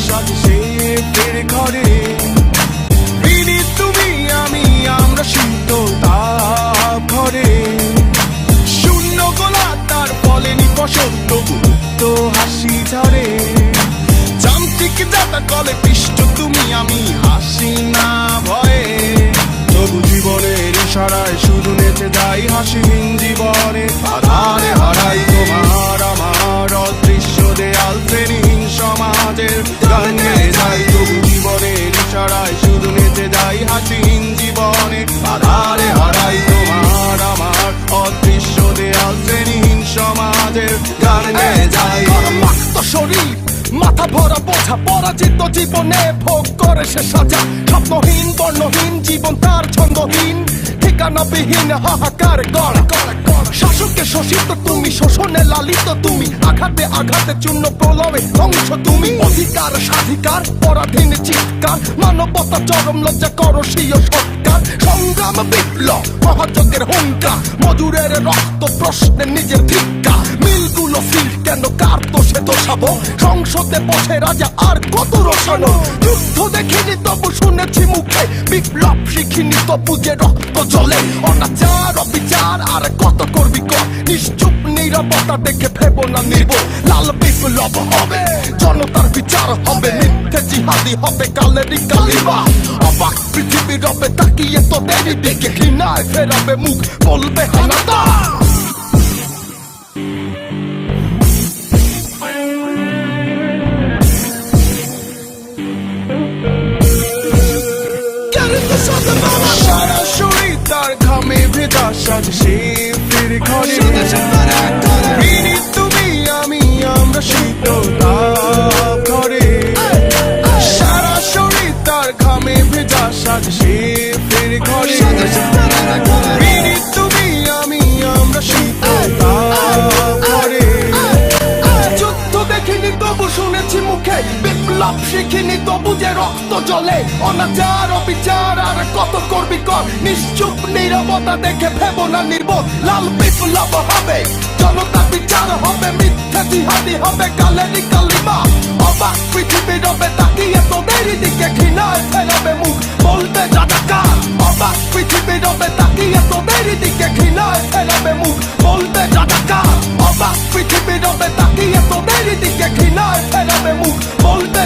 সাজে সে ফের ঘরে। বিনি তুমি আমি আমরা শীতল তাপ ঘরে। শূন্য গোলা তার ফলেনি ফসল তবু তো হাসি ঝরে। যান্ত্রিক যাতা কলে পিষ্ট তুমি আমি হাসি না ভয়ে। তবু জীবনের ইশারায় শুধু নেচে যাই হাসিহীন জীবনে। আধারে হারাই তোমার আমার অদৃশ্য দেয়াল শ্রেণীহীন সমাজের গানে যাই। তবু জীবনের ইশারায় শুধু নেচে যাই হাসিহীন জীবনে। আধারে হারাই তোমার আমার অদৃশ্য দেয়াল শ্রেণীহীন সমাজের গানে যাই। শরীর মাথা ভরা বোঝা পরাজিত জীবনে ভোগ করে সে সাজা। স্বপ্নহীন বর্ণহীন জীবন তার ছন্দহীন ঠিকানাবিহীন হাহাকার গড়। শাসকে শোষিত তুমি শোষণে লালিত তুমি। আঘাতে আঘাতে চূর্ণ প্রলয়ে ধ্বংস তুমি। অধিকার স্বাধিকার পরাধীন চিৎকার মানবতা চরম লজ্জা করো স্বীয় সৎকার। সংগ্রাম বিপ্লব মহাযজ্ঞের হুঙ্কার মজুরের রক্ত প্রশ্নে নিজের ধিক্কার। মিলগুলো ফিল কেন কার দোষে দোষাবো? সংসদে বসে রাজা আর কত রসানো। যুদ্ধ দেখিনি তবু শুনেছি মুখে বিপ্লব শিখিনি তবু যে রক্ত জলে। অনাচার অবিচার আর কত করবি কর নিশ্চুপ নীরবতা দেখে ভেবো না নির্ভর। লাল বিপ্লব হবে জনতার বিচার হবে মিথ্যে জিহাদি হবে কালেরই কালিমা। অবাক পৃথিবী রবে তাকিয়ে তোদের দিকে ঘৃণায় ফেরাবে মুখ বলবে হানাদা। সরাসরি তার ঘামে ভেজা সাজে সে ফের ঘরে। বিনি তুমি আমি আমরা শীতল তাপ ঘরে। সরাসরি তার ঘামে ভেজা সাজে সে ফের ঘরে। বিনি তুমি আমি আমরা শীতল তাপ ঘরে। যুদ্ধ দেখিনি তবু শুনেছি মুখে বিপ্লব শিখিনি তবু যে রক্ত জলে। অনাচার অবিচার আর কত করবি কর নিশ্চুপ নীরবতা দেখে ভেবো না নির্বোধ। লাল বিপ্লব হবে জনতার বিচার হবে মিথ্যে জিহাদি হবে কালেরই কালিমা। অবাক পৃথিবী রবে তাকিয়ে তোদের দিকে ঘৃণায় ফেরাবে মুখ বলবে রাজাকার। অবাক পৃথিবী রবে তাকিয়ে তোদের দিকে ঘৃণায় ফেরাবে মুখ বলবে রাজাকার। অবাক পৃথিবী রবে তাকিয়ে তোদের দিকে ঘৃণায় ফেরাবে মুখ বলবে